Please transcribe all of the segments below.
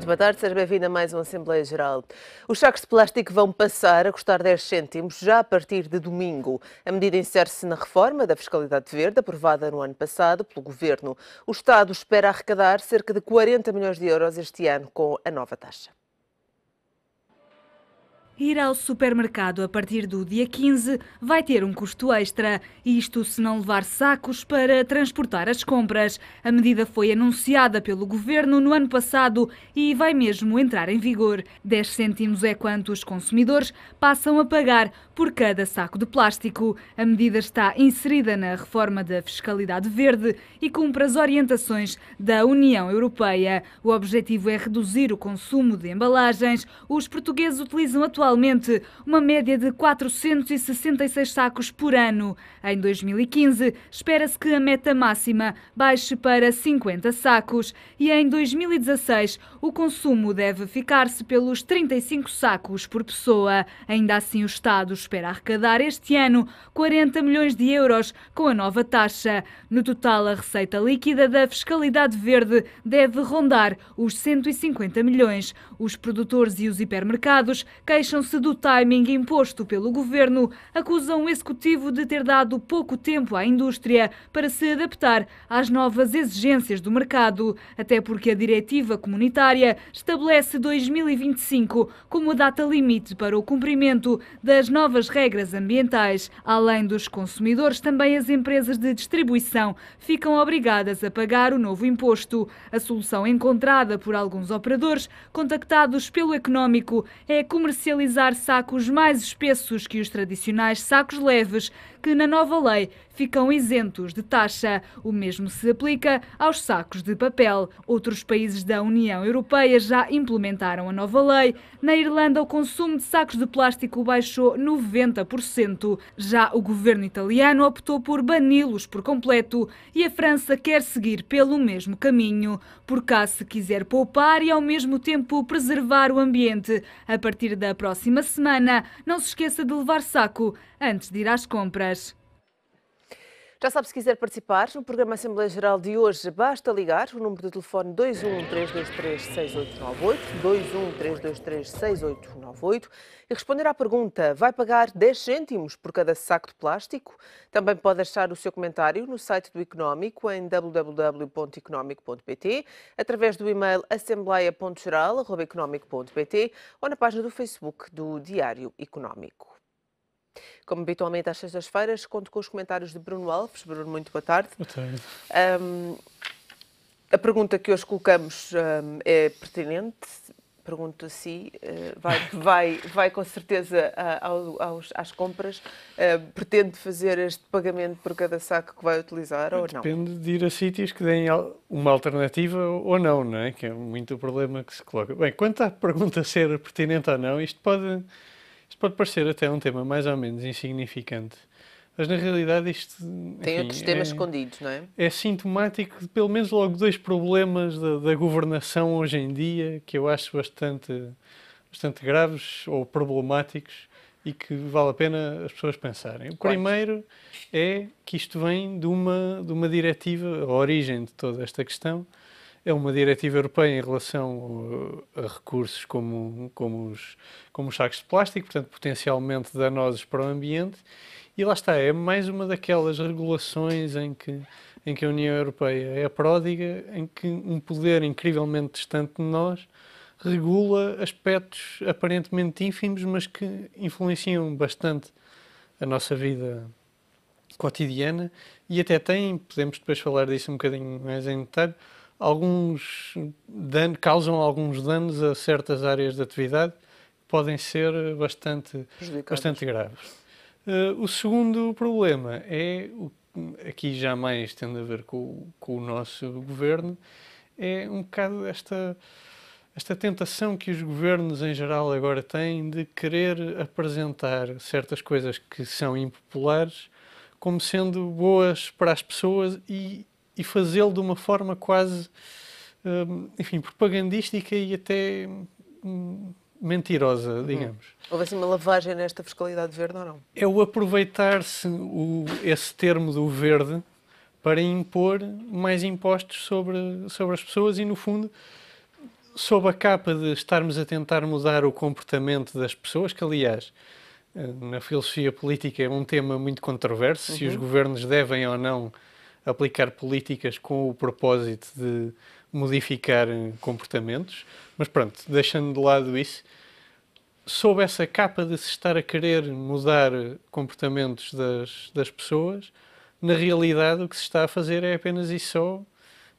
Muito boa tarde, seja bem-vindo a mais uma Assembleia Geral. Os sacos de plástico vão passar a custar 10 cêntimos já a partir de domingo. A medida insere-se na reforma da fiscalidade verde, aprovada no ano passado pelo Governo. O Estado espera arrecadar cerca de 40 milhões de euros este ano com a nova taxa. Ir ao supermercado a partir do dia 15 vai ter um custo extra, isto se não levar sacos para transportar as compras. A medida foi anunciada pelo Governo no ano passado e vai mesmo entrar em vigor. 10 cêntimos é quanto os consumidores passam a pagar por cada saco de plástico. A medida está inserida na reforma da fiscalidade verde e cumpre as orientações da União Europeia. O objetivo é reduzir o consumo de embalagens. Os portugueses utilizam atualmente uma média de 466 sacos por ano. Em 2015, espera-se que a meta máxima baixe para 50 sacos e em 2016 o consumo deve ficar-se pelos 35 sacos por pessoa. Ainda assim, o Estado espera arrecadar este ano 40 milhões de euros com a nova taxa. No total, a receita líquida da fiscalidade verde deve rondar os 150 milhões. Os produtores e os hipermercados queixam-se do timing imposto pelo Governo, acusam o Executivo de ter dado pouco tempo à indústria para se adaptar às novas exigências do mercado, até porque a diretiva comunitária estabelece 2025 como data limite para o cumprimento das novas regras ambientais. Além dos consumidores, também as empresas de distribuição ficam obrigadas a pagar o novo imposto. A solução encontrada por alguns operadores contactados pelo Económico é comercializar sacos mais espessos que os tradicionais sacos leves, que na nova lei ficam isentos de taxa. O mesmo se aplica aos sacos de papel. Outros países da União Europeia já implementaram a nova lei. Na Irlanda, o consumo de sacos de plástico baixou 90%. Já o governo italiano optou por bani-los por completo e a França quer seguir pelo mesmo caminho. Por cá, se quiser poupar e ao mesmo tempo preservar o ambiente, a partir da próxima semana, não se esqueça de levar saco antes de ir às compras. Já sabe, se quiser participar no programa Assembleia Geral de hoje, basta ligar o número de telefone 213236898, 213236898 e responder à pergunta: vai pagar 10 cêntimos por cada saco de plástico? Também pode deixar o seu comentário no site do Económico em www.económico.pt, através do e-mail assembleia.geral@económico.pt ou na página do Facebook do Diário Económico. Como habitualmente às sextas-feiras, conto com os comentários de Bruno Alves. Bruno, muito boa tarde. Boa tarde. A pergunta que hoje colocamos é pertinente. Pergunto a si, vai com certeza às compras, pretende fazer este pagamento por cada saco que vai utilizar ou não? Depende de ir a sítios que deem uma alternativa ou não, não é? Que é muito o problema que se coloca. Bem, quanto à pergunta ser pertinente ou não, isto pode parecer até um tema mais ou menos insignificante, mas na realidade isto tem outros temas escondidos, não é? É sintomático de pelo menos logo dois problemas da governação hoje em dia, que eu acho bastante graves ou problemáticos e que vale a pena as pessoas pensarem. O primeiro é que isto vem de uma diretiva, a origem de toda esta questão, é uma diretiva europeia em relação a recursos como os sacos de plástico, portanto, potencialmente danosos para o ambiente. E lá está, é mais uma daquelas regulações em que a União Europeia é pródiga, em que um poder incrivelmente distante de nós regula aspectos aparentemente ínfimos, mas que influenciam bastante a nossa vida cotidiana e até podemos depois falar disso um bocadinho mais em detalhe, causam alguns danos a certas áreas de atividade que podem ser bastante graves. O segundo problema aqui já mais tendo a ver com o nosso governo, é um bocado esta tentação que os governos em geral agora têm de querer apresentar certas coisas que são impopulares como sendo boas para as pessoas e fazê-lo de uma forma quase, propagandística e até mentirosa, digamos. Houve assim uma lavagem nesta fiscalidade verde ou não? É o aproveitar-se esse termo do verde para impor mais impostos sobre as pessoas e, no fundo, sob a capa de estarmos a tentar mudar o comportamento das pessoas, que aliás, na filosofia política é um tema muito controverso, se os governos devem ou não aplicar políticas com o propósito de modificar comportamentos, mas pronto, deixando de lado isso, sob essa capa de se estar a querer mudar comportamentos das pessoas, na realidade o que se está a fazer é apenas e só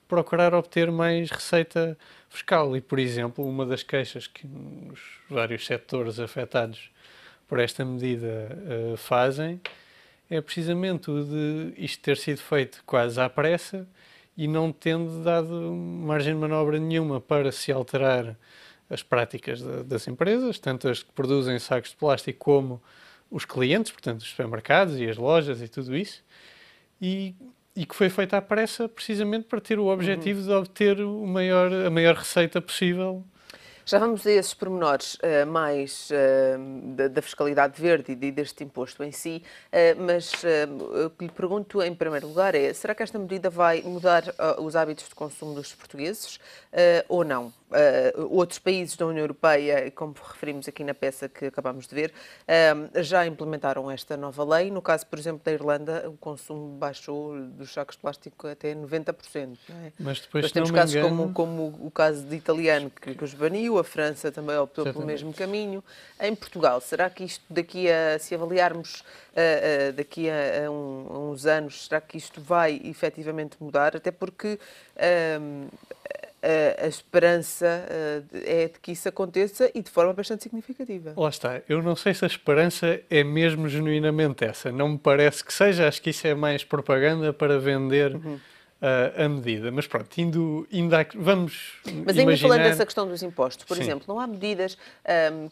procurar obter mais receita fiscal. E, por exemplo, uma das queixas que os vários setores afetados por esta medida fazem é precisamente o de isto ter sido feito quase à pressa e não tendo dado margem de manobra nenhuma para se alterar as práticas das empresas, tanto as que produzem sacos de plástico como os clientes, portanto os supermercados e as lojas e tudo isso, e que foi feita à pressa precisamente para ter o objetivo de obter a maior receita possível. Já vamos a esses pormenores mais da fiscalidade verde e deste imposto em si, mas o que lhe pergunto em primeiro lugar é, será que esta medida vai mudar os hábitos de consumo dos portugueses ou não? Outros países da União Europeia, como referimos aqui na peça que acabamos de ver, já implementaram esta nova lei. No caso, por exemplo, da Irlanda, o consumo baixou dos sacos de plástico até 90%. Não é? Mas depois temos não casos engano... como o caso de italiano, que os baniu, a França também optou pelo mesmo caminho. Em Portugal, será que isto se avaliarmos daqui a uns anos, será que isto vai efetivamente mudar? Até porque a esperança é de que isso aconteça e de forma bastante significativa. Lá está. Eu não sei se a esperança é mesmo genuinamente essa. Não me parece que seja. Acho que isso é mais propaganda para vender a medida. Mas pronto, vamos Mas ainda falando dessa questão dos impostos, por exemplo, não há medidas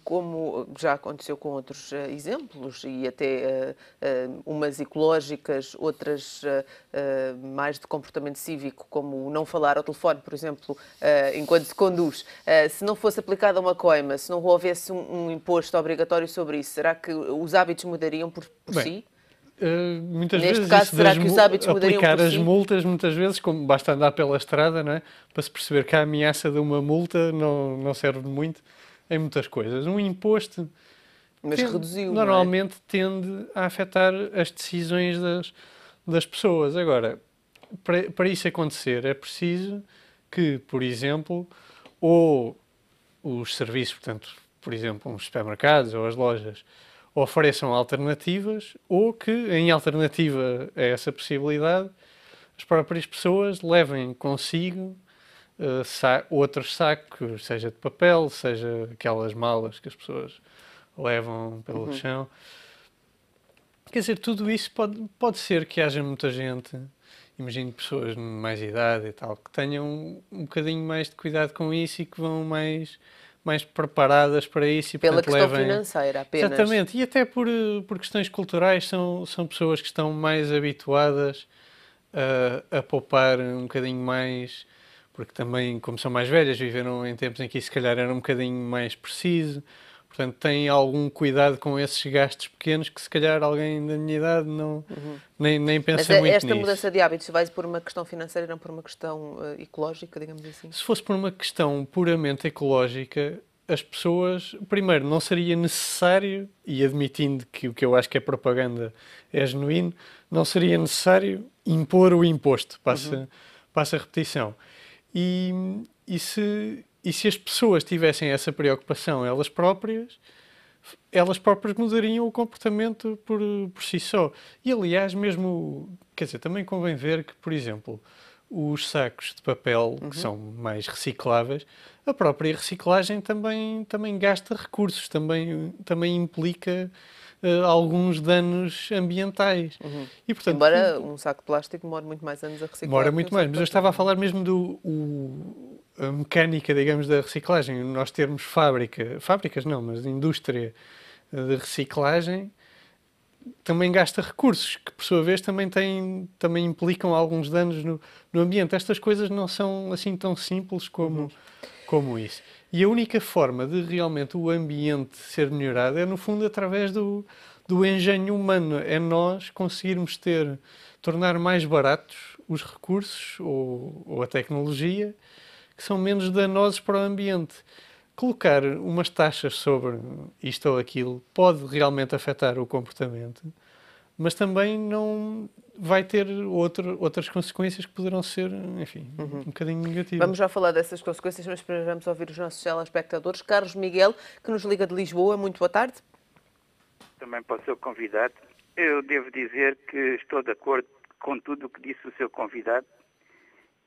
como já aconteceu com outros exemplos e até umas ecológicas, outras mais de comportamento cívico, como não falar ao telefone, por exemplo, enquanto se conduz. Se não fosse aplicada uma coima, se não houvesse um imposto obrigatório sobre isso, será que os hábitos mudariam por si? Muitas Neste vezes caso, será que os hábitos mudariam aplicar por as si? multas, muitas vezes, como basta andar pela estrada, não é? Para se perceber que a ameaça de uma multa não serve de muito em muitas coisas. Um imposto Reduziu, normalmente tende a afetar as decisões das pessoas. Agora, para isso acontecer, é preciso que, por exemplo, ou os serviços, portanto, por exemplo, os supermercados ou as lojas, ofereçam alternativas ou que, em alternativa a essa possibilidade, as próprias pessoas levem consigo outros sacos, seja de papel, seja aquelas malas que as pessoas levam pelo chão. Quer dizer, tudo isso pode ser que haja muita gente, imagino pessoas de mais idade e tal, que tenham um bocadinho mais de cuidado com isso e que vão mais preparadas para isso. E, pela portanto, questão financeira apenas. Exatamente, e até por questões culturais, são pessoas que estão mais habituadas a poupar um bocadinho mais, porque também, como são mais velhas, viveram em tempos em que isso se calhar era um bocadinho mais preciso, portanto têm algum cuidado com esses gastos pequenos que se calhar alguém da minha idade nem pensa muito nisso. Mas esta mudança de hábitos vai por uma questão financeira, não por uma questão ecológica, digamos assim? Se fosse por uma questão puramente ecológica, as pessoas, primeiro, não seria necessário, e admitindo que o que eu acho que é propaganda é genuíno, não seria necessário impor o imposto, passa a repetição. E se as pessoas tivessem essa preocupação elas próprias mudariam o comportamento por si só. E, aliás, mesmo, quer dizer, também convém ver que, por exemplo, os sacos de papel, que são mais recicláveis, a própria reciclagem também gasta recursos, também implica alguns danos ambientais. E, portanto, embora um saco de plástico demore muito mais anos a reciclar. Demora muito mais, mas eu estava a falar mesmo a mecânica, digamos, da reciclagem. Nós termos fábricas não, mas indústria de reciclagem também gasta recursos, que por sua vez também implicam alguns danos no ambiente. Estas coisas não são assim tão simples como isso. E a única forma de realmente o ambiente ser melhorado é, no fundo, através do engenho humano. É nós conseguirmos tornar mais baratos os recursos ou a tecnologia, que são menos danosos para o ambiente. Colocar umas taxas sobre isto ou aquilo pode realmente afetar o comportamento, mas também não vai ter outras consequências que poderão ser, enfim, um bocadinho negativas. Vamos já falar dessas consequências, mas primeiro vamos ouvir os nossos telespectadores. Carlos Miguel, que nos liga de Lisboa. Muito boa tarde. Também para o seu convidado. Eu devo dizer que estou de acordo com tudo o que disse o seu convidado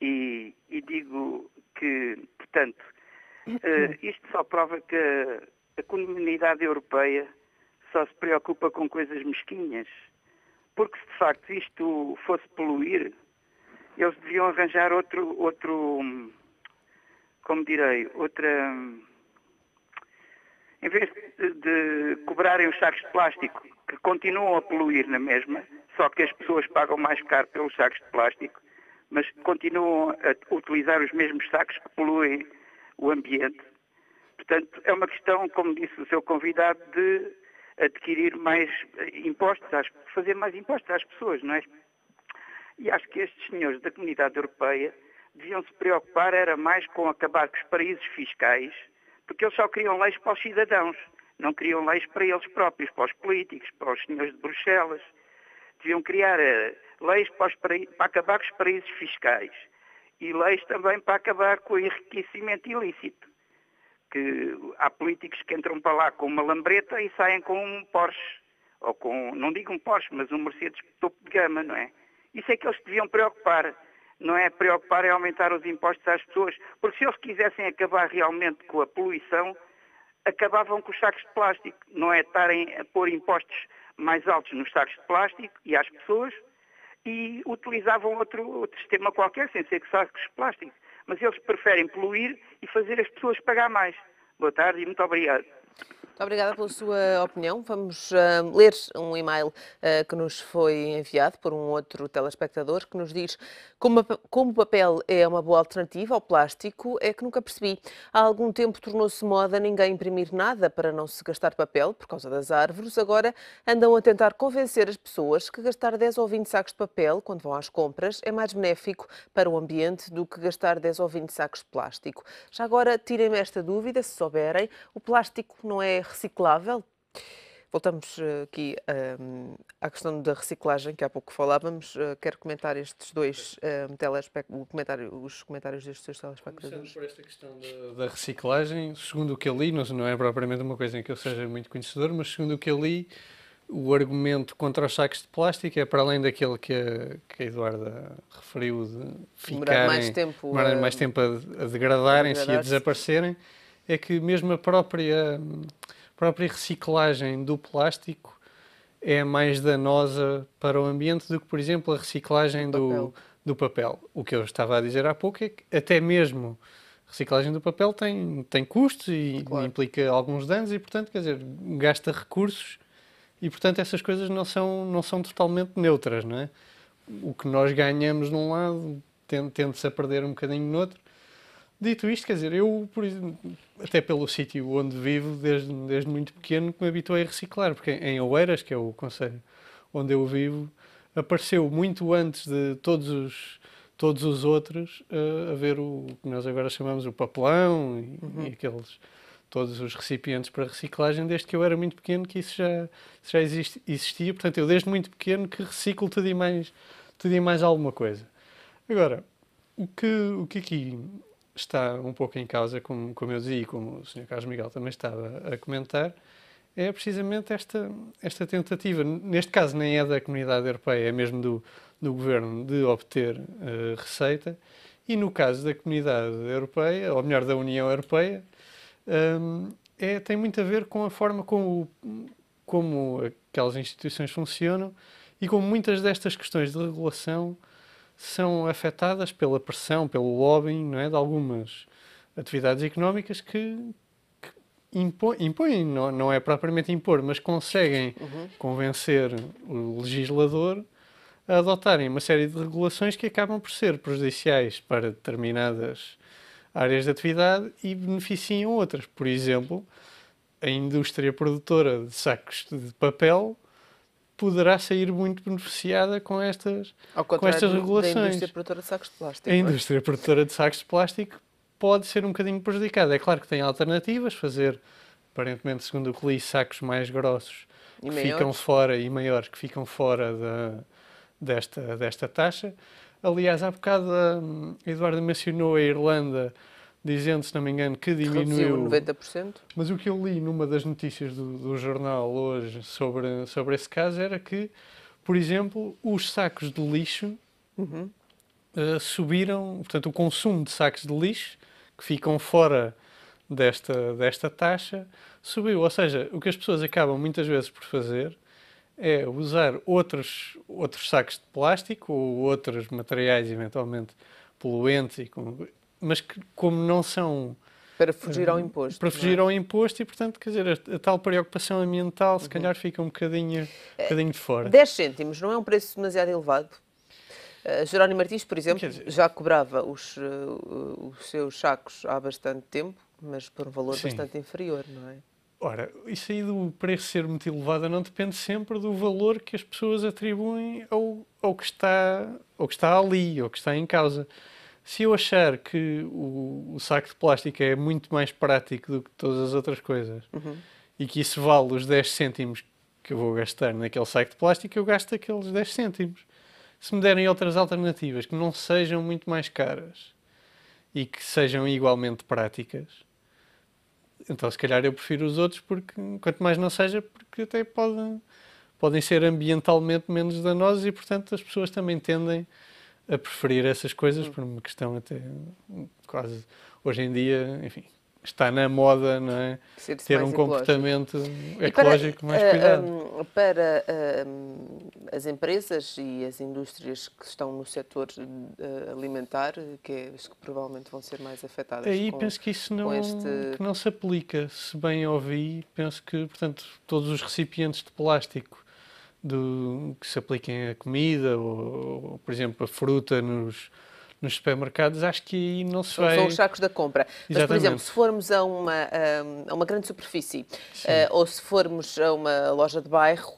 e digo que, portanto, isto só prova que a comunidade europeia só se preocupa com coisas mesquinhas. Porque se de facto isto fosse poluir, eles deviam arranjar em vez de cobrarem os sacos de plástico, que continuam a poluir na mesma, só que as pessoas pagam mais caro pelos sacos de plástico, mas continuam a utilizar os mesmos sacos que poluem o ambiente. Portanto, é uma questão, como disse o seu convidado, de adquirir mais impostos, fazer mais impostos às pessoas, não é? E acho que estes senhores da Comunidade Europeia deviam se preocupar era mais com acabar com os paraísos fiscais, porque eles só criam leis para os cidadãos, não criam leis para eles próprios, para os políticos, para os senhores de Bruxelas. Deviam criar leis para acabar com os paraísos fiscais e leis também para acabar com o enriquecimento ilícito. Que há políticos que entram para lá com uma lambreta e saem com um Porsche, ou com, não digo um Porsche, mas um Mercedes topo de gama, não é? Isso é que eles deviam preocupar, não é preocupar em aumentar os impostos às pessoas, porque se eles quisessem acabar realmente com a poluição, acabavam com os sacos de plástico, não é estarem a pôr impostos mais altos nos sacos de plástico e às pessoas, e utilizavam outro sistema qualquer, sem ser que sacos de plástico. Mas eles preferem poluir e fazer as pessoas pagar mais. Boa tarde e muito obrigado. Muito obrigada pela sua opinião. Vamos ler um e-mail que nos foi enviado por um outro telespectador que nos diz: como o papel é uma boa alternativa ao plástico, é que nunca percebi. Há algum tempo tornou-se moda ninguém imprimir nada para não se gastar papel por causa das árvores. Agora andam a tentar convencer as pessoas que gastar 10 ou 20 sacos de papel quando vão às compras é mais benéfico para o ambiente do que gastar 10 ou 20 sacos de plástico. Já agora, tirem-me esta dúvida, se souberem, o plástico não é reciclável? Voltamos aqui à questão da reciclagem, que há pouco falávamos. Quero comentar estes dois os comentários destes dois telespectadores. Começando por esta questão da reciclagem, segundo o que eu li, não é propriamente uma coisa em que eu seja muito conhecedor, mas segundo o que eu li, o argumento contra os sacos de plástico é para além daquele que a Eduarda referiu de ficarem mais tempo a degradarem-se e a desaparecerem, é que mesmo a própria reciclagem do plástico é mais danosa para o ambiente do que, por exemplo, a reciclagem do papel. O que eu estava a dizer há pouco é que até mesmo a reciclagem do papel tem custos e implica alguns danos e, portanto, quer dizer, gasta recursos e, portanto, essas coisas não são totalmente neutras, não é? O que nós ganhamos num lado tende-se a perder um bocadinho no outro. Dito isto, quer dizer, eu, por exemplo, até pelo sítio onde vivo, desde muito pequeno, que me habituei a reciclar, porque em Oeiras, que é o concelho onde eu vivo, apareceu muito antes de todos os outros a ver o que nós agora chamamos o papelão e todos os recipientes para reciclagem, desde que eu era muito pequeno, que isso já existia. Portanto, eu desde muito pequeno que reciclo tudo e mais alguma coisa. Agora, o que aqui está um pouco em causa, como eu dizia e como o Sr. Carlos Miguel também estava a comentar, é precisamente esta tentativa, neste caso nem é da Comunidade Europeia, é mesmo do Governo, de obter receita, e no caso da Comunidade Europeia, ou melhor, da União Europeia, tem muito a ver com a forma como aquelas instituições funcionam e como muitas destas questões de regulação são afetadas pela pressão, pelo lobbying, não é, de algumas atividades económicas que impõem, não é propriamente impor, mas conseguem convencer o legislador a adotarem uma série de regulações que acabam por ser prejudiciais para determinadas áreas de atividade e beneficiam outras. Por exemplo, a indústria produtora de sacos de papel poderá sair muito beneficiada com estas regulações. Da indústria produtora de sacos de plástico. A indústria produtora de sacos de plástico pode ser um bocadinho prejudicado. É claro que tem alternativas, fazer, aparentemente, segundo o que li, sacos mais grossos que ficam fora e maiores que ficam fora desta taxa. Aliás, há bocado a Eduarda mencionou a Irlanda, dizendo, se não me engano, que diminuiu 90%. Mas o que eu li numa das notícias do jornal hoje sobre esse caso era que, por exemplo, os sacos de lixo subiram, portanto, o consumo de sacos de lixo que ficam fora desta taxa subiu. Ou seja, o que as pessoas acabam muitas vezes por fazer é usar outros sacos de plástico ou outros materiais eventualmente poluentes, mas que, como não são... Para fugir ao imposto. Para fugir ao imposto e, portanto, quer dizer, a tal preocupação ambiental se calhar fica um bocadinho de fora. 10 cêntimos não é um preço demasiado elevado? Jerónimo Martins, por exemplo, já cobrava os seus sacos há bastante tempo, mas por um valor bastante inferior, não é? Ora, isso aí do preço ser muito elevado não depende sempre do valor que as pessoas atribuem ao que está ali, ao que está em causa. Se eu achar que o saco de plástico é muito mais prático do que todas as outras coisas e que isso vale os 10 cêntimos que eu vou gastar naquele saco de plástico, eu gasto aqueles 10 cêntimos. Se me derem outras alternativas que não sejam muito mais caras e que sejam igualmente práticas, então se calhar eu prefiro os outros, porque quanto mais não seja, porque até podem ser ambientalmente menos danosos e, portanto, as pessoas também tendem a preferir essas coisas por uma questão até quase hoje em dia, enfim, está na moda, não é? Ter um comportamento ecológico mais cuidado. Para as empresas e as indústrias que estão no setor alimentar, que provavelmente vão ser mais afetadas. Aí penso que isso que não se aplica. Se bem ouvi, penso que, portanto, todos os recipientes de plástico que se apliquem a comida ou, por exemplo, a fruta nos supermercados, acho que aí não se vai... São os sacos da compra. Exatamente. Mas, por exemplo, se formos a uma grande superfície ou se formos a uma loja de bairro,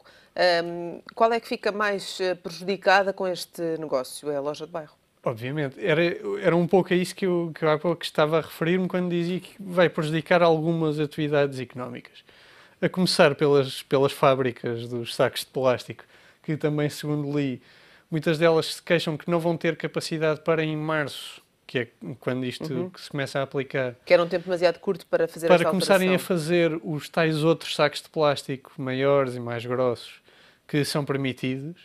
qual é que fica mais prejudicada com este negócio? É a loja de bairro? Obviamente. Era um pouco a isso que eu há pouco estava a referir-me quando dizia que vai prejudicar algumas atividades económicas. A começar pelas fábricas dos sacos de plástico, que também, segundo li, muitas delas se queixam que não vão ter capacidade para em março, que é quando isto que se começa a aplicar. Que era um tempo demasiado curto para fazer essa alteração. Para começarem a fazer os tais outros sacos de plástico maiores e mais grossos que são permitidos.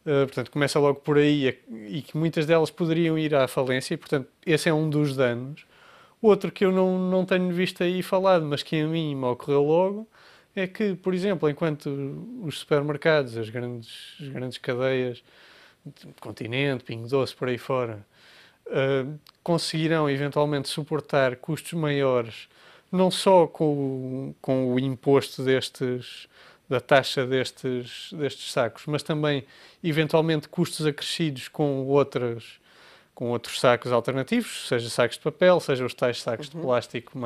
Portanto, começa logo por aí e que muitas delas poderiam ir à falência e, portanto, esse é um dos danos. Outro que eu não tenho visto aí falado, mas que a mim me ocorreu logo, é que, por exemplo, enquanto os supermercados, as grandes cadeias, Continente, Pingo Doce, por aí fora, conseguirão eventualmente suportar custos maiores, não só com o imposto da taxa destes sacos, mas também, eventualmente, custos acrescidos com outros sacos alternativos, seja sacos de papel, seja os tais sacos de plástico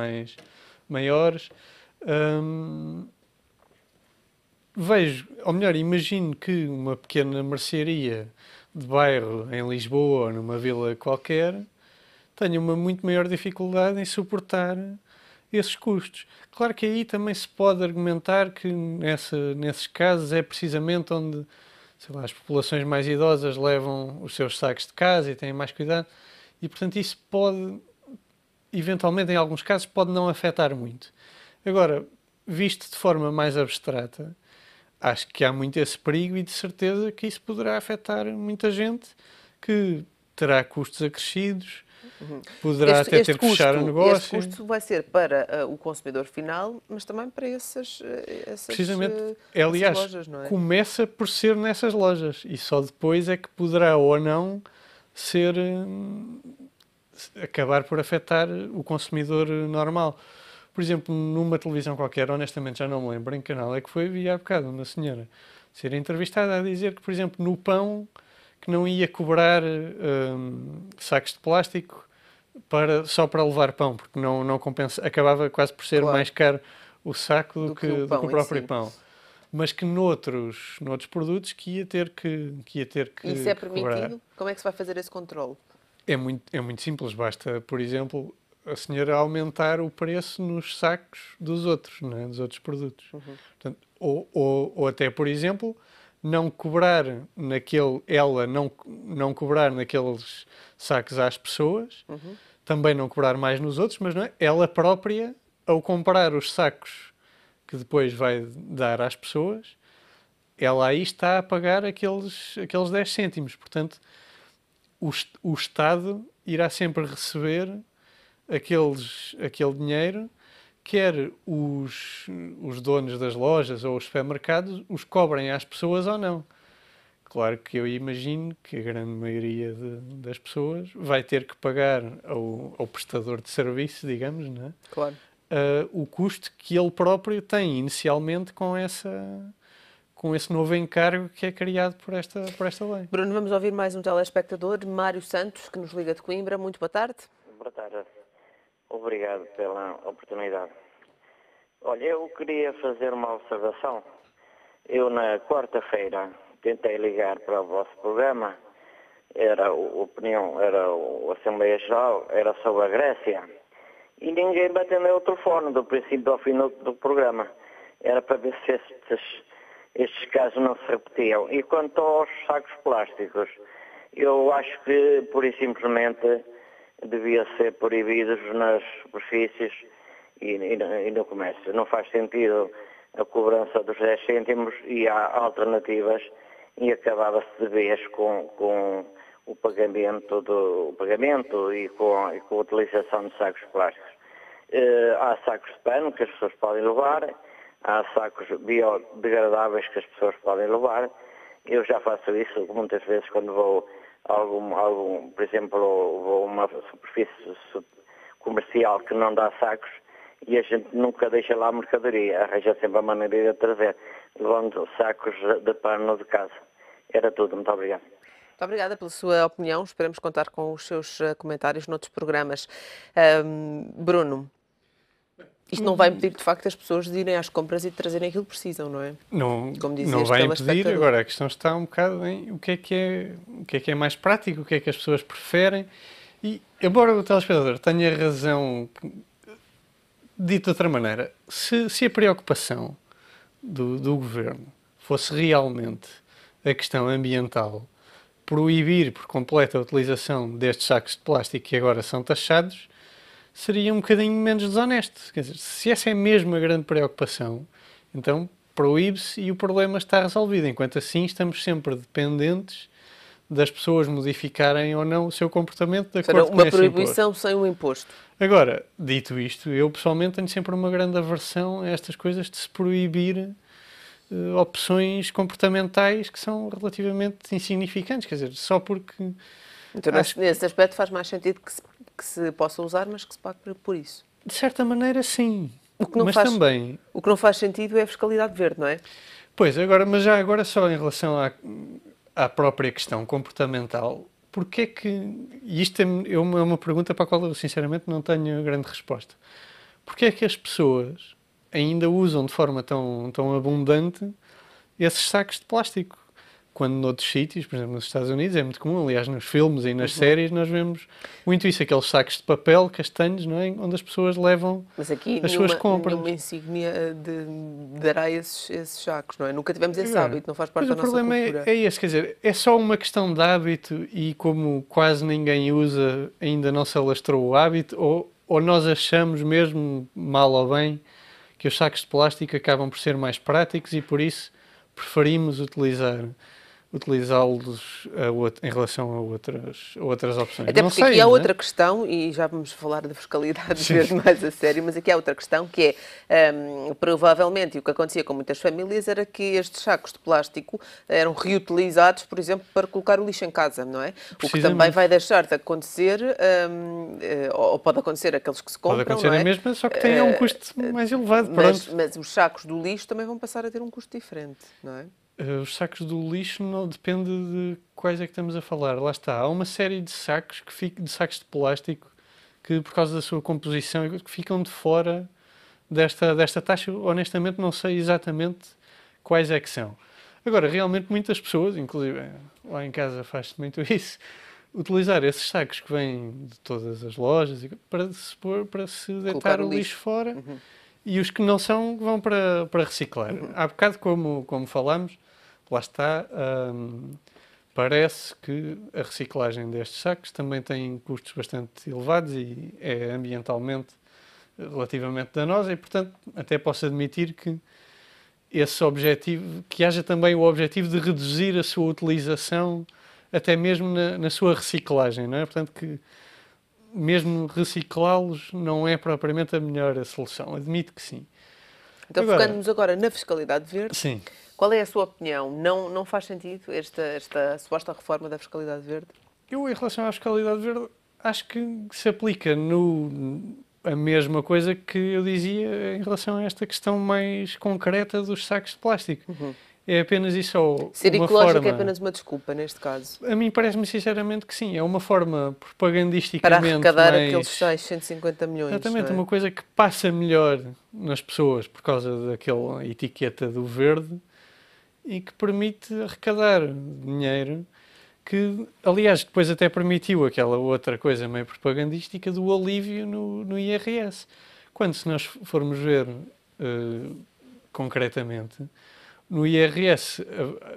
maiores. Vejo, ou melhor, imagino que uma pequena mercearia de bairro em Lisboa ou numa vila qualquer tenha uma muito maior dificuldade em suportar esses custos. Claro que aí também se pode argumentar que nesses casos é precisamente onde, sei lá, as populações mais idosas levam os seus sacos de casa e têm mais cuidado e, portanto, isso pode, eventualmente, em alguns casos, pode não afetar muito. Agora, visto de forma mais abstrata, acho que há muito esse perigo e de certeza que isso poderá afetar muita gente que terá custos acrescidos, poderá até ter que fechar o negócio. Este custo vai ser para o consumidor final, mas também para essas precisamente, aliás, lojas, não é? Começa por ser nessas lojas e só depois é que poderá ou não acabar por afetar o consumidor normal. Por exemplo, numa televisão qualquer, honestamente já não me lembro em que canal é que foi, vi há bocado uma senhora ser entrevistada a dizer que, por exemplo, no pão, que não ia cobrar sacos de plástico só para levar pão, porque não compensa, acabava quase por ser mais caro o saco do que o próprio pão. Mas que noutros produtos que ia ter que Isso é permitido? cobrar. Como é que se vai fazer esse controle? É muito simples, basta, por exemplo, a senhora aumentar o preço nos sacos dos outros, não é? Dos outros produtos. Portanto, ou até, por exemplo, não cobrar não cobrar naqueles sacos às pessoas, também não cobrar mais nos outros, mas não é? Ela própria, ao comprar os sacos que depois vai dar às pessoas, ela aí está a pagar aqueles 10 cêntimos. Portanto, o Estado irá sempre receber aquele dinheiro, quer os donos das lojas ou os supermercados os cobrem às pessoas ou não. Claro que eu imagino que a grande maioria das pessoas vai ter que pagar ao prestador de serviço, digamos, não é? Claro. O custo que ele próprio tem inicialmente com esse novo encargo que é criado por esta lei. Bruno, vamos ouvir mais um telespectador, Mário Santos, que nos liga de Coimbra. Muito boa tarde. Boa tarde. Obrigado pela oportunidade. Olha, eu queria fazer uma observação. Eu, na quarta-feira, tentei ligar para o vosso programa. Era a Assembleia Geral, era sobre a Grécia. E ninguém me atendeu o telefone, do princípio ao fim do programa. Era para ver se estes casos não se repetiam. E quanto aos sacos plásticos, eu acho que, pura e simplesmente, devia ser proibidos nas superfícies e no comércio. Não faz sentido a cobrança dos 10 cêntimos e há alternativas e acabava-se de vez com o pagamento e com a utilização de sacos plásticos. Há sacos de pano que as pessoas podem levar, há sacos biodegradáveis que as pessoas podem levar. Eu já faço isso muitas vezes quando vou por exemplo, vou a uma superfície comercial que não dá sacos e a gente nunca deixa lá a mercadoria, arranja sempre a maneira de trazer, levando sacos de pano de casa. Era tudo, muito obrigado. Muito obrigada pela sua opinião, esperamos contar com os seus comentários noutros programas. Bruno, isto não vai impedir, de facto, as pessoas de irem às compras e de trazerem aquilo que precisam, não é? Não vai impedir. Agora, a questão está um bocado em o que é mais prático, o que é que as pessoas preferem. E, embora o telespectador tenha razão, dito de outra maneira, se a preocupação do governo fosse realmente a questão ambiental, proibir por completo a utilização destes sacos de plástico que agora são taxados, seria um bocadinho menos desonesto. Quer dizer, se essa é mesmo a grande preocupação, então proíbe-se e o problema está resolvido. Enquanto assim, estamos sempre dependentes das pessoas modificarem ou não o seu comportamento de acordo com esse imposto. Uma proibição sem um imposto. Agora, dito isto, eu pessoalmente tenho sempre uma grande aversão a estas coisas de se proibir opções comportamentais que são relativamente insignificantes. Quer dizer, só porque... Então, nesse aspecto faz mais sentido que se possa usar, mas que se pague por isso. De certa maneira, sim. O que não faz sentido é a fiscalidade verde, não é? Pois, mas já agora só em relação à própria questão comportamental, porque é que... E isto é uma pergunta para a qual eu, sinceramente, não tenho grande resposta. Porque é que as pessoas ainda usam de forma tão abundante esses sacos de plástico? Quando noutros sítios, por exemplo nos Estados Unidos, é muito comum, aliás nos filmes e nas séries nós vemos muito isso, aqueles sacos de papel castanhos, não é? Onde as pessoas levam as suas compras. Mas aqui nenhuma insígnia dará esses sacos, não é? Nunca tivemos esse hábito, não faz parte da nossa cultura. Mas o problema é esse, quer dizer, é só uma questão de hábito e como quase ninguém usa, ainda não se alastrou o hábito, ou nós achamos mesmo, mal ou bem, que os sacos de plástico acabam por ser mais práticos e por isso preferimos utilizá-los em relação a outras opções. Até porque aqui há outra questão, e já vamos falar da fiscalidade ver mais a sério, mas aqui há outra questão que é, provavelmente, o que acontecia com muitas famílias era que estes sacos de plástico eram reutilizados, por exemplo, para colocar o lixo em casa, não é? O que também vai deixar de acontecer, ou pode acontecer aqueles que se compram, pode acontecer não é? Mesmo, só que tem um custo mais elevado. Mas os sacos do lixo também vão passar a ter um custo diferente, não é? Os sacos do lixo não depende de quais é que estamos a falar. Lá está, há uma série de sacos de plástico que, por causa da sua composição, que ficam de fora desta taxa. Honestamente, não sei exatamente quais é que são. Agora, realmente, muitas pessoas, inclusive lá em casa faz-se muito isso, utilizar esses sacos que vêm de todas as lojas para se deitar o lixo fora, e os que não são vão para reciclar. Há bocado, como falamos, lá está, parece que a reciclagem destes sacos também tem custos bastante elevados e é ambientalmente relativamente danosa, e portanto até posso admitir que esse objetivo, que haja também o objetivo de reduzir a sua utilização, até mesmo na sua reciclagem, não é? Portanto, que mesmo reciclá-los não é propriamente a melhor solução. Admito que sim. Então, focando-nos agora na fiscalidade verde, sim. Qual é a sua opinião? Não faz sentido esta suposta reforma da fiscalidade verde? Eu, em relação à fiscalidade verde, acho que se aplica a mesma coisa que eu dizia em relação a esta questão mais concreta dos sacos de plástico. É apenas isso, ou ser uma ecológico forma... é apenas uma desculpa, neste caso? A mim parece-me sinceramente que sim. É uma forma propagandisticamente para arrecadar mais... aqueles 650 milhões. Exatamente, não é? uma coisa que passa melhor nas pessoas por causa daquela etiqueta do verde e que permite arrecadar dinheiro, que, aliás, depois até permitiu aquela outra coisa meio propagandística do alívio no IRS. Quando, se nós formos ver concretamente, no IRS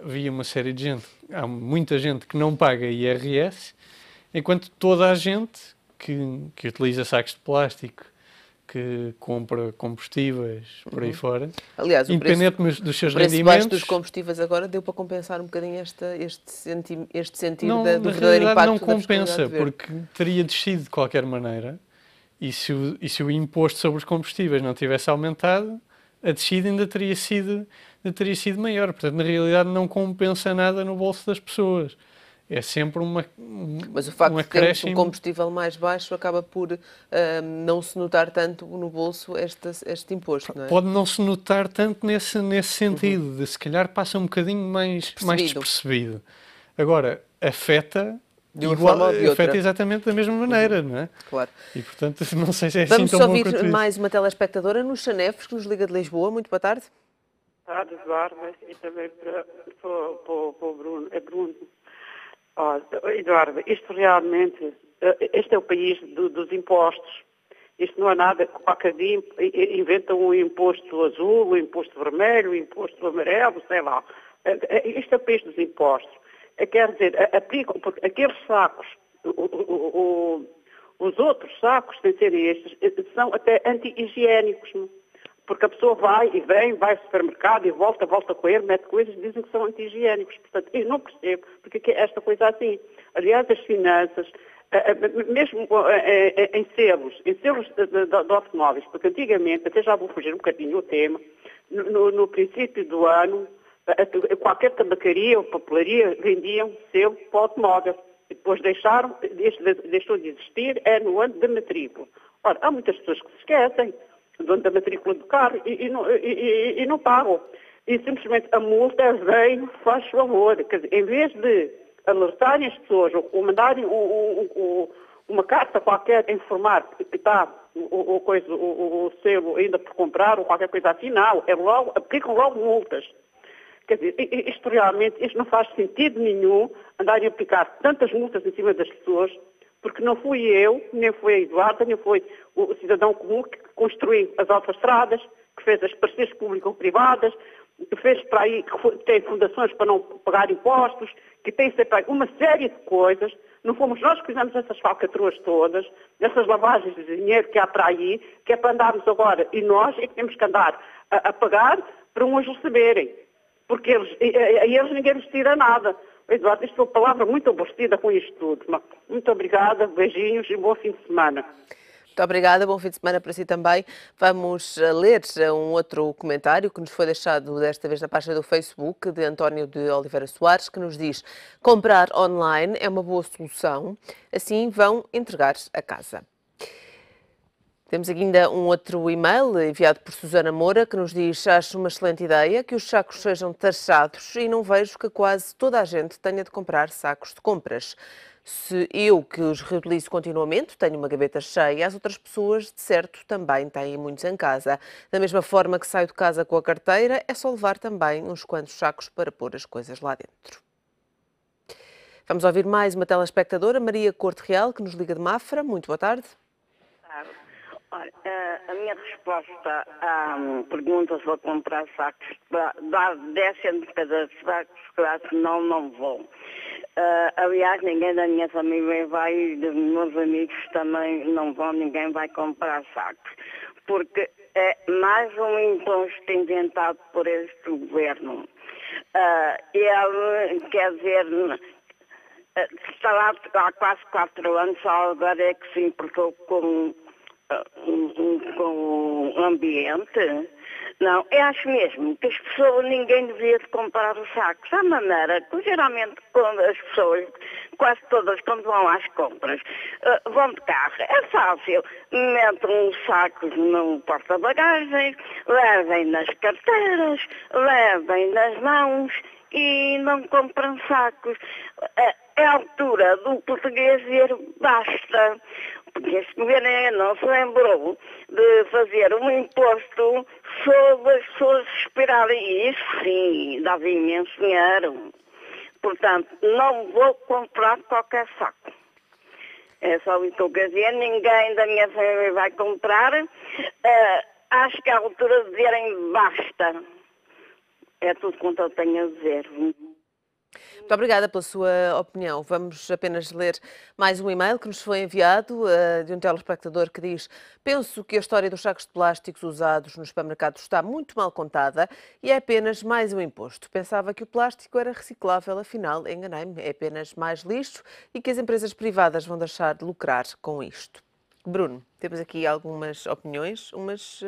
havia uma série de gente, há muita gente que não paga IRS, enquanto toda a gente que utiliza sacos de plástico, que compra combustíveis por aí fora, aliás, independentemente dos seus rendimentos. O preço baixo dos rendimentos... combustíveis agora deu para compensar um bocadinho este sentido Não, do na verdadeiro realidade impacto não da fiscalidade compensa, verde. porque teria descido de qualquer maneira, e se o imposto sobre os combustíveis não tivesse aumentado, a descida ainda teria sido maior. Portanto, na realidade não compensa nada no bolso das pessoas. É sempre Mas o facto de termos um acréscimo... combustível mais baixo acaba por não se notar tanto no bolso este imposto, não é? Pode não se notar tanto nesse sentido, de se calhar passa um bocadinho mais despercebido. Agora, afeta... De uma forma ou de outra. Afeta exatamente da mesma maneira, não é? Claro. E, portanto, não sei se é Vamos assim tão só bom quanto ouvir isso. mais uma telespectadora nos Chanefes, que nos liga de Lisboa. Muito boa tarde. Boa tarde, Eduardo, e também para o Bruno. É Bruno. Eduardo, isto realmente, este é o país dos impostos. Isto não é nada, qualquer dia inventam um imposto azul, um imposto vermelho, um imposto amarelo, sei lá. Isto é o país dos impostos. Quer dizer, aplicam, porque aqueles sacos, os outros sacos, sem serem estes, são até anti-higiênicos. Porque a pessoa vai e vem, vai ao supermercado e volta com ele, mete coisas e dizem que são anti-higiênicos. Portanto, eu não percebo porque é esta coisa assim. Aliás, as finanças, mesmo em selos de automóveis, porque antigamente, até já vou fugir um bocadinho o tema, no princípio do ano, qualquer tabacaria ou papelaria vendiam selo para o automóvel. E depois deixou de existir, no ano da matrícula. Ora, há muitas pessoas que se esquecem do ano da matrícula do carro e não pagam. E simplesmente a multa vem, faz favor. Quer dizer, em vez de alertarem as pessoas ou mandarem uma carta qualquer a informar que está o selo ainda por comprar ou qualquer coisa assim, não. Aplicam logo multas. Quer dizer, isto realmente não faz sentido nenhum andarem a aplicar tantas multas em cima das pessoas, porque não fui eu, nem foi a Eduardo, nem foi o cidadão comum que construiu as autoestradas, que fez as parcerias público-privadas, que fez para aí, que tem fundações para não pagar impostos, que tem sempre uma série de coisas. Não fomos nós que fizemos essas falcatruas todas, essas lavagens de dinheiro que há para aí, que é para andarmos agora, e nós é que temos que andar a pagar para uns receberem. Porque a eles ninguém nos tira nada. Eduardo, isto é uma palavra muito aborrecida com isto tudo. Muito obrigada, beijinhos e bom fim de semana. Muito obrigada, bom fim de semana para si também. Vamos ler um outro comentário que nos foi deixado desta vez na página do Facebook, de António de Oliveira Soares, que nos diz: comprar online é uma boa solução, assim vão entregar a casa. Temos aqui ainda um outro e-mail enviado por Susana Moura, que nos diz: acho uma excelente ideia que os sacos sejam taxados e não vejo que quase toda a gente tenha de comprar sacos de compras. Se eu, que os reutilizo continuamente, tenho uma gaveta cheia, as outras pessoas, de certo, também têm muitos em casa. Da mesma forma que saio de casa com a carteira, é só levar também uns quantos sacos para pôr as coisas lá dentro. Vamos ouvir mais uma telespectadora, Maria Corte Real, que nos liga de Mafra. Muito boa tarde. Olha, a minha resposta à pergunta se vou comprar sacos, dar 10 centos cada saco, senão não vou. Aliás, ninguém da minha família vai, e dos meus amigos também não vão, ninguém vai comprar sacos. Porque é mais um imposto inventado por este governo. Ele, quer dizer, está lá há quase 4 anos, só agora é que se importou com o ambiente. Não, eu acho mesmo que as pessoas, ninguém devia de comprar os sacos. À maneira que geralmente quando as pessoas, quase todas quando vão às compras, vão de carro. É fácil, metem os sacos no porta-bagagens, levem nas carteiras, levem nas mãos e não compram sacos. É a altura do português dizer basta. Porque este governo não se lembrou de fazer um imposto sobre as pessoas esperarem. E isso sim, dava imenso dinheiro. Portanto, não vou comprar qualquer saco. É só isso que eu quero dizer. Ninguém da minha família vai comprar. Acho que é a altura de dizerem basta. É tudo quanto eu tenho a dizer. Muito obrigada pela sua opinião. Vamos apenas ler mais um e-mail que nos foi enviado de um telespectador que diz: penso que a história dos sacos de plásticos usados nos supermercados está muito mal contada e é apenas mais um imposto. Pensava que o plástico era reciclável, afinal enganei-me, é apenas mais lixo e que as empresas privadas vão deixar de lucrar com isto. Bruno, temos aqui algumas opiniões, umas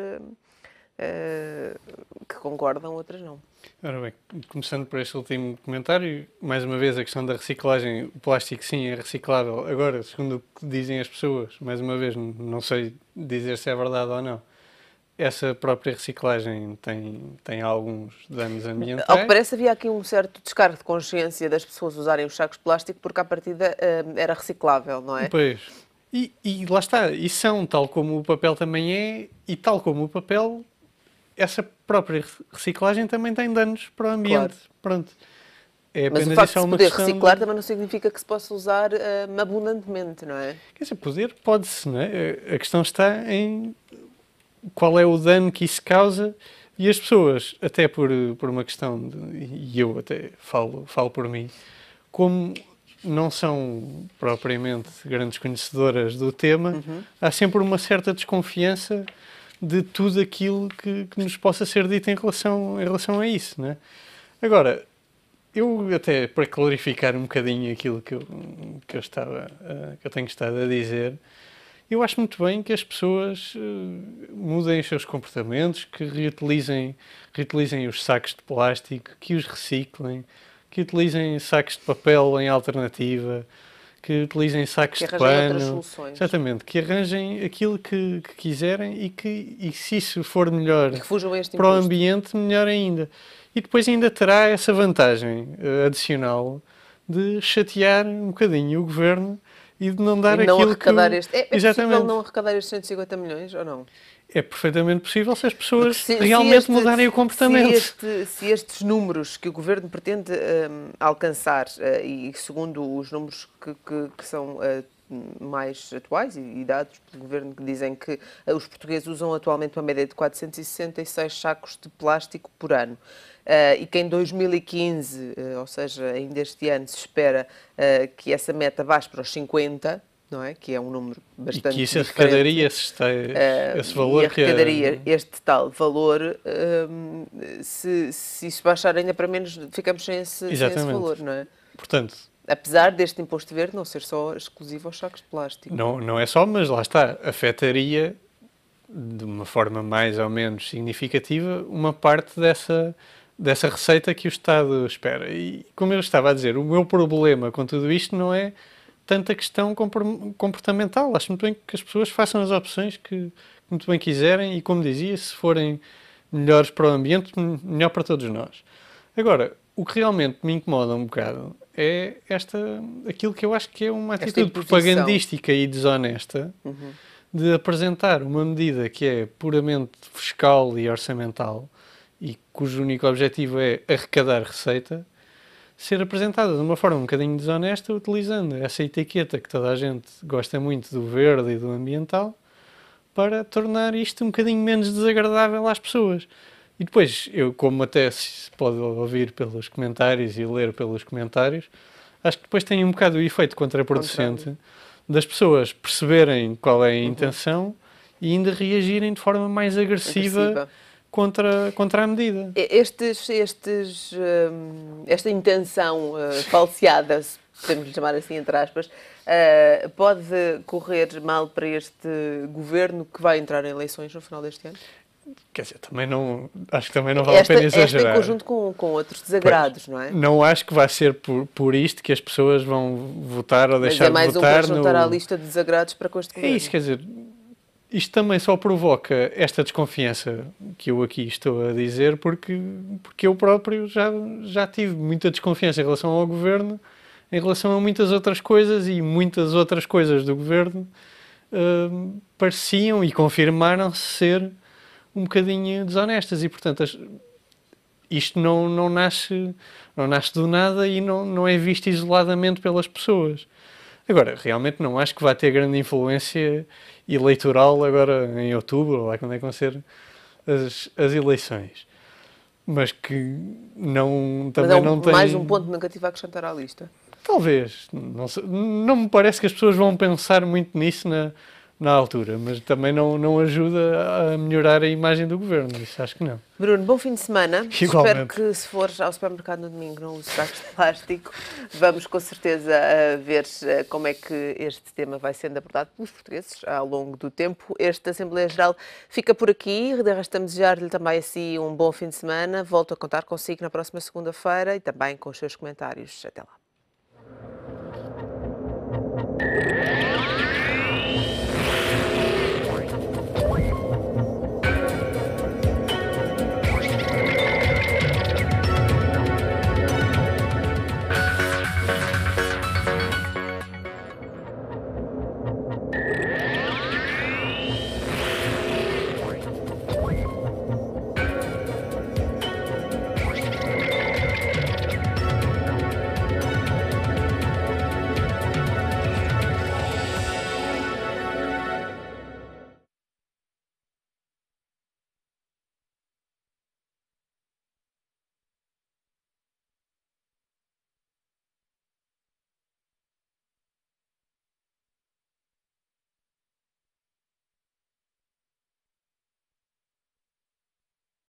que concordam, outras não. Ora bem, começando por este último comentário, mais uma vez a questão da reciclagem, o plástico sim é reciclável. Agora, segundo o que dizem as pessoas, mais uma vez, não sei dizer se é verdade ou não, essa própria reciclagem tem alguns danos ambientais. Ao que parece, havia aqui um certo descargo de consciência das pessoas usarem os sacos de plástico porque à partida era reciclável, não é? Pois. E lá está, e são, tal como o papel também é, e tal como o papel, essa própria reciclagem também tem danos para o ambiente. Claro. Pronto. É mas o facto de se poder reciclar também não significa que se possa usar abundantemente, não é? Quer dizer, poder pode-se, não é? A questão está em qual é o dano que isso causa e as pessoas, até por uma questão, e eu até falo por mim, como não são propriamente grandes conhecedoras do tema, há sempre uma certa desconfiança de tudo aquilo que nos possa ser dito em relação a isso, não é? Agora, eu até para clarificar um bocadinho aquilo que eu tenho estado a dizer, eu acho muito bem que as pessoas mudem os seus comportamentos, que reutilizem os sacos de plástico, que os reciclem, que utilizem sacos de papel em alternativa, que utilizem sacos de pano, exatamente, que arranjem aquilo que quiserem e se isso for melhor para o ambiente, melhor ainda. E depois ainda terá essa vantagem adicional de chatear um bocadinho o governo e de não dar aquilo que... É possível não arrecadar estes 150 milhões ou não? É perfeitamente possível se as pessoas realmente mudarem o comportamento. Se estes números que o Governo pretende alcançar, e segundo os números que são mais atuais e dados pelo Governo, que dizem que os portugueses usam atualmente uma média de 466 sacos de plástico por ano, e que em 2015, ou seja, ainda este ano, se espera que essa meta vá para os 50, não é? Que é um número bastante e que isso arrecadaria esse valor. E arrecadaria este tal valor, se isso baixar ainda para menos, ficamos sem esse valor, não é? Portanto, apesar deste imposto verde não ser só exclusivo aos sacos de plástico. Não é só, mas lá está, afetaria de uma forma mais ou menos significativa uma parte dessa receita que o Estado espera. E como eu estava a dizer, o meu problema com tudo isto não é tanta questão comportamental. Acho muito bem que as pessoas façam as opções que muito bem quiserem e, como dizia, se forem melhores para o ambiente, melhor para todos nós. Agora, o que realmente me incomoda um bocado é aquilo que eu acho que é uma atitude propagandística e desonesta de apresentar uma medida que é puramente fiscal e orçamental e cujo único objetivo é arrecadar receita, ser apresentada de uma forma um bocadinho desonesta, utilizando essa etiqueta que toda a gente gosta muito do verde e do ambiental, para tornar isto um bocadinho menos desagradável às pessoas. E depois, eu, como até se pode ouvir pelos comentários e ler pelos comentários, acho que depois tem um bocado o efeito contraproducente das pessoas perceberem qual é a intenção e ainda reagirem de forma mais agressiva. Contra a medida. Esta intenção falseada, se podemos lhe chamar assim, entre aspas, pode correr mal para este governo que vai entrar em eleições no final deste ano? Quer dizer, acho que também não vale a pena exagerar. Esta em conjunto com outros desagrados, não é? Não acho que vai ser por isto que as pessoas vão votar ou deixar de votar. Mas é mais um para juntar à lista de desagrados para com este governo. É isso, quer dizer, isto também só provoca esta desconfiança que eu aqui estou a dizer, porque eu próprio já tive muita desconfiança em relação ao governo, em relação a muitas outras coisas, e muitas outras coisas do governo pareciam e confirmaram-se ser um bocadinho desonestas, e portanto isto não nasce do nada e não é visto isoladamente pelas pessoas. Agora, realmente não acho que vai ter grande influência eleitoral agora em outubro, ou lá quando é que vão ser as eleições. Mas que também não tem... mais um ponto negativo a acrescentar à lista? Talvez. Não me parece que as pessoas vão pensar muito nisso na altura, mas também não ajuda a melhorar a imagem do governo, isso acho que não. Bruno, bom fim de semana. Igualmente. Espero que, se fores ao supermercado no domingo, não use sacos de plástico. Vamos com certeza ver como é que este tema vai sendo abordado pelos portugueses ao longo do tempo. Esta Assembleia Geral fica por aqui. De resto, a desejar-lhe também assim um bom fim de semana. Volto a contar consigo na próxima segunda-feira e também com os seus comentários. Até lá.